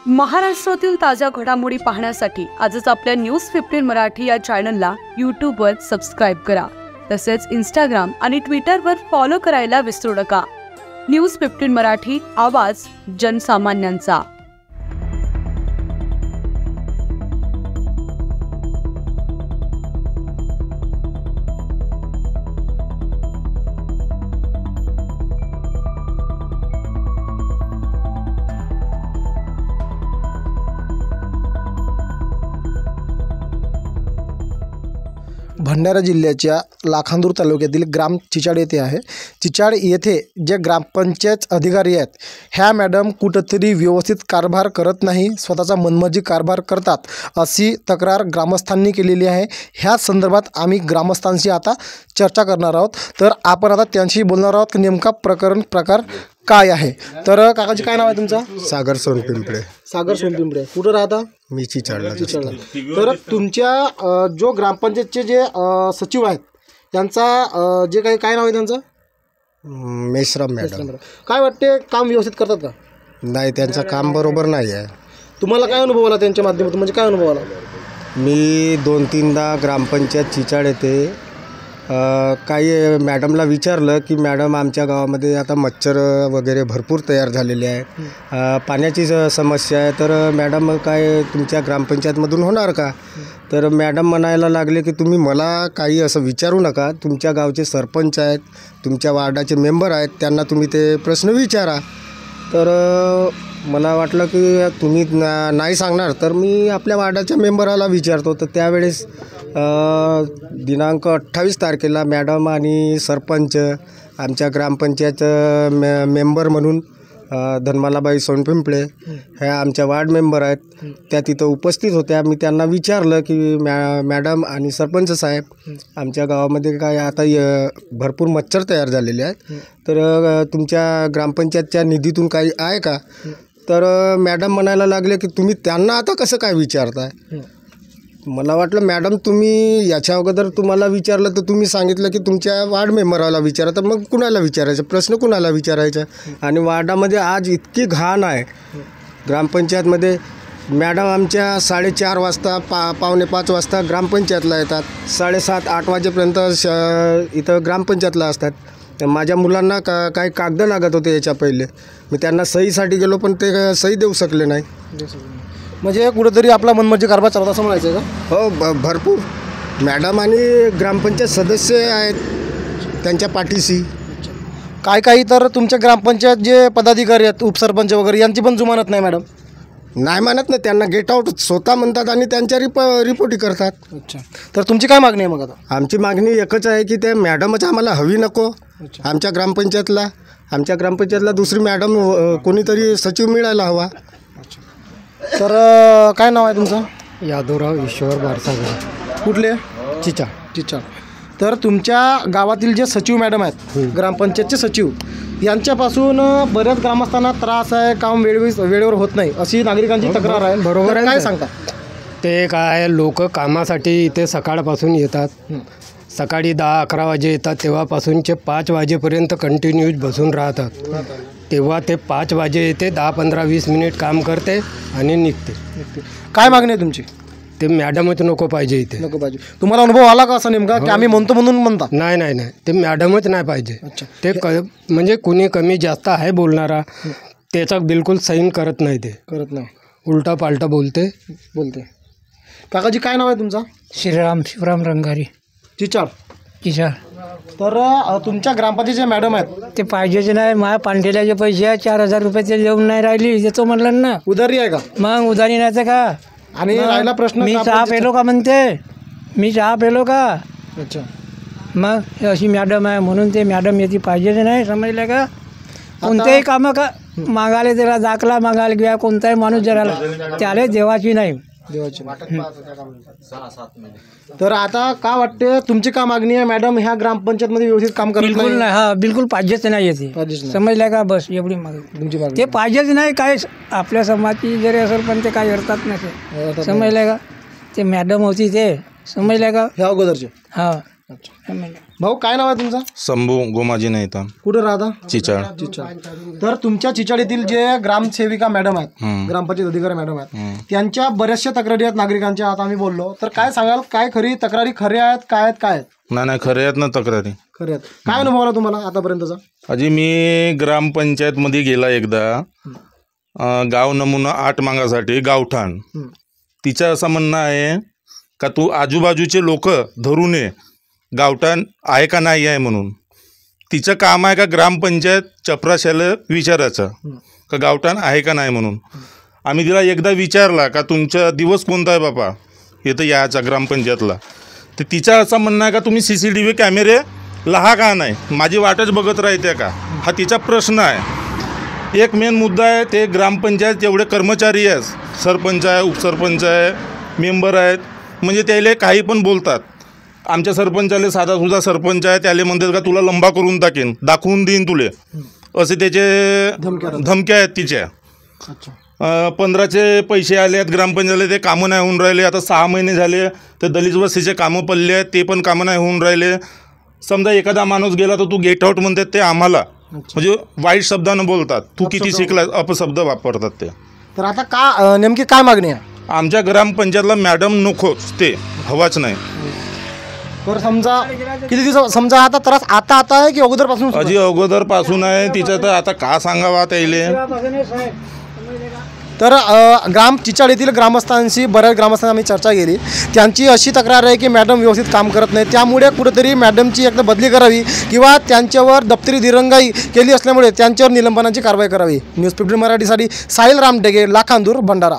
महाराष्ट्रातील ताज्या घडामोडी पाहण्यासाठी आजच आपल्या न्यूज15 मराठी या चॅनलला यूट्यूबवर सबस्क्राईब करा. तसेच इंस्टाग्राम आणि ट्विटरवर फॉलो करायला विसरू नका. न्यूज15 मराठी, आवाज जनसामान्यांचा. भंडारा जिल्ह्याच्या लाखांदूर तालुक्यातील ग्राम चिचाड येथे आहे. चिचाड येथे जे ग्रामपंचायत अधिकारी आहेत, ह्या मॅडम कुठंतरी व्यवस्थित कारभार करत नाही, स्वतःचा मनमर्जी कारभार करतात, अशी तक्रार ग्रामस्थांनी केलेली आहे. ह्या संदर्भात आम्ही ग्रामस्थांशी आता चर्चा करणार आहोत. तर आपण आता त्यांशी बोलणार आहोत की नेमका प्रकार काय आहे. तर काकाजी, काय नाव आहे तुमचं? सागर सोनपिंपळे. सागर सोनपिंपळे. कुठं राहता? मी चिचाडला. तर तुमच्या जो ग्रामपंचायतचे जे सचिव आहेत, त्यांचा जे काय नाव आहे त्यांचं? मेश्राम मॅडम. काय वाटते, काम व्यवस्थित करतात का? नाही, त्यांचं काम बरोबर नाही आहे. तुम्हाला काय अनुभव आला त्यांच्या माध्यमातून, म्हणजे काय अनुभव आला? मी 2-3दा ग्रामपंचायत चिचाड येथे काही मॅडमला विचारलं की मॅडम, आमच्या गावामध्ये आता मच्छर वगैरे भरपूर तयार झालेले आहे, पाण्याची समस्या आहे, तर मॅडम काय तुमच्या ग्रामपंचायतमधून होणार का? तर मॅडम म्हणायला लागले की तुम्ही मला काही असं विचारू नका, तुमच्या गावचे सरपंच आहेत, तुमच्या वार्डाचे मेंबर आहेत, त्यांना तुम्ही ते प्रश्न विचारा. तर मला वाटलं की तुम्ही नाही सांगणार, तर मी आपल्या वार्डाच्या मेंबराला विचारतो. तर त्यावेळेस दिनांक 28 तारखेला मॅडम आणि सरपंच, आमच्या ग्रामपंचायत मेंबर म्हणून धनमालाबाई सोनपिंपळे, ह्या आमच्या वार्ड मेंबर आहेत, त्या तिथं उपस्थित होत्या. मी त्यांना विचारलं की मॅडम आणि सरपंच साहेब, आमच्या गावामध्ये काय आता भरपूर मच्छर तयार झालेले आहेत, तर तुमच्या ग्रामपंचायतच्या निधीतून काही आहे का? तर मॅडम म्हणायला लागले की तुम्ही त्यांना आता कसं काय विचारताय? मला वाटलं मॅडम, तुम्ही याच्या अगोदर तुम्हाला विचारलं तर तुम्ही सांगितलं की तुमच्या वार्ड मेंबराला विचारा, तर मग कुणाला विचारायचं, प्रश्न कुणाला विचारायचा? आणि वार्डामध्ये आज इतकी घाण आहे ग्रामपंचायतमध्ये. मॅडम आमच्या 4:30 वाजता, 4:45 वाजता ग्रामपंचायतला येतात, 7:30-8 वाजेपर्यंत इथं ग्रामपंचायतला असतात. माझ्या मुलांना काही कागद लागत होते याच्या पहिले, मी त्यांना सहीसाठी गेलो पण ते सही देऊ शकले नाही. म्हणजे कुठेतरी आपला मनमर्जी कारभार चालवता असं म्हणायचं का? हो, भरपूर मॅडम आणि ग्रामपंचायत सदस्य आहेत त्यांच्या पाठीशी. काही तर तुमच्या ग्रामपंचायत जे पदाधिकारी आहेत, उपसरपंच वगैरे, यांची पण जुमानत नाही मॅडम? नाही मानत ना, त्यांना गेट आउट स्वतः म्हणतात आणि त्यांच्या रिपोर्टी करतात. अच्छा, तर तुमची काय मागणी आहे मग आता? आमची मागणी एकच आहे की ते मॅडमच आम्हाला हवी नको आमच्या ग्रामपंचायतला. आमच्या ग्रामपंचायतला दुसरी मॅडम कोणीतरी सचिव मिळायला हवा. तर काय नाव आहे तुमचं? यादवराव ईश्वर बारसागर. कुठले? चिचाड. तर तुमच्या गावातील जे सचिव मॅडम आहेत, ग्रामपंचायतचे सचिव, यांच्यापासून बऱ्याच ग्रामस्थांना त्रास आहे, काम वेळेवर होत नाही, अशी नागरिकांची तक्रार आहे. बरोबर आहे. काय सांगता? ते काय, लोक कामासाठी इथे सकाळपासून येतात, सकाळी 10-11 वाजे येतात, तेव्हापासूनचे 5 वाजेपर्यंत कंटिन्यूज बसून राहतात. तेव्हा ते 5 वाजे येते, 10-15-20 मिनिट काम करते आणि निघते. काय मागणी आहे तुमची? ते मॅडमच नको पाहिजे इथे. नको पाहिजे. तुम्हाला अनुभव आला का असा नेमका की आम्ही म्हणतो म्हणून म्हणता? नाही, ते मॅडमच नाही पाहिजे. अच्छा. ते म्हणजे कुणी कमी जास्त आहे बोलणारा, त्याचा बिलकुल साईन करत नाही, ते करत नाही, उलटा पालटा बोलते. काकाजी, काय नाव आहे तुमचं? शिवराम रंगारी. चिचाड. तर तुमच्या ग्रामपंचायतचे मॅडम आहेत, ते पाहिजेच नाही. माझ्या पांढेल्याचे पैसे आहे, 4,000 रुपये ते देऊन नाही राहिली, देतो म्हणलं ना. उधारी आहे का? मग उधारी नाही तर का? आणि राहिला प्रश्न, मी चहा पेलो का म्हणते, मी चहा पेलो का? अच्छा. मग हे अशी मॅडम आहे म्हणून ते मॅडम याची पाहिजेच नाही, समजलं का? कोणतेही कामं का मागायला, त्याला दाखला मागायला किंवा कोणताही माणूस जराला, त्याला देवाची नाही. तर आता काय वाटते, तुमची काय मागणी आहे मॅडम? ह्या ग्रामपंचायतमध्ये व्यवस्थित काम करत बिलकुल नाही. हा, बिलकुल पाहिजेच नाही येते, समजलं का? बस एवढी मागणी तुमची मागणी. ते पाहिजेच नाही. काय आपल्या समाजची जरी असेल पण ते काही अर्थात नसेल, समजलं का? ते मॅडम होती ते, समजलं का? ह्या अगोदरचे. हा, भाऊ काय नाव आहे तुमचं? शंभू गोमाजी नाहीता कुठं राहता? चिचाळ. तर तुमच्या चिचाड येथील जे ग्रामसेविका मॅडम आहेत, ग्रामपंचायत अधिकारी मॅडम आहेत, त्यांच्या बऱ्याचशा तक्रारी आहेत नागरिकांच्या. आता आम्ही बोललो तर काय सांगाल, काय खरी तक्रारी खऱ्या आहेत, काय आहेत, काय आहेत? नाही खरे आहेत ना तक्रारी. खरे आहेत. काय अनुभव आला तुम्हाला आतापर्यंतचा? अजी मी ग्रामपंचायतमध्ये गेला एकदा, गाव नमुना 8 मागासाठी गावठाण. तिचं असं म्हणणं आहे का तू आजूबाजूचे लोक धरून ये, गावठाण आहे का नाही आहे म्हणून. तिचं काम आहे का ग्रामपंचायत चपराशाला विचारायचं का गावठाण आहे का नाही म्हणून. आम्ही तिला एकदा विचारला का तुमचा दिवस कोणता आहे बापा इथं यायचा ग्रामपंचायतला, तर तिचं असं म्हणणं आहे का तुम्ही CCTV कॅमेरे लहा का नाही, माझी वाटच बघत राहते का, हा तिचा प्रश्न आहे. एक मेन मुद्दा आहे ते ग्रामपंचायत जेवढे कर्मचारी आहेत, सरपंच आहे, उपसरपंच आहे, मेंबर आहेत, म्हणजे त्याला काही पण बोलतात. आमच्या सरपंचाले साधासुद्धा सरपंच आहे, त्याला म्हणतात का तुला लंबा करून टाकेन, दाखवून देईन तुले, असे त्याचे धमक्या आहेत तिच्या. 15चे पैसे आले आहेत ग्रामपंचायतला, ते कामं नाही होऊन राहिले. आता 6 महिने झाले तर दलित वस्तीचे कामं पडले आहेत, ते पण कामं नाही होऊन राहिले. समजा एखादा माणूस गेला तर तू गेट आउट म्हणतात ते आम्हाला, म्हणजे वाईट शब्दानं बोलतात, तू किती शिकला अपशब्द वापरतात ते. तर आता का नेमकी काय मागणी आहे? आमच्या ग्रामपंचायतला मॅडम नकोच, ते हवाच नाही. तर समजा किती दिवस, समजा आता त्रास आता आहे की अगोदरपासून? अजी अगोदरपासून आहे तिचं, तर आता का सांगावा त्याला. तर चिचाड येथील ग्रामस्थांशी, बऱ्याच ग्रामस्थांशी आम्ही चर्चा केली. त्यांची अशी तक्रार आहे की मॅडम व्यवस्थित काम करत नाही, त्यामुळे कुठेतरी मॅडमची एकदा बदली करावी किंवा त्यांच्यावर दप्तरी दिरंगाई केली असल्यामुळे त्यांच्यावर निलंबनाची कारवाई करावी. न्यूज 15 मराठीसाठी साहिल रामटेके, लाखांदूर, भंडारा.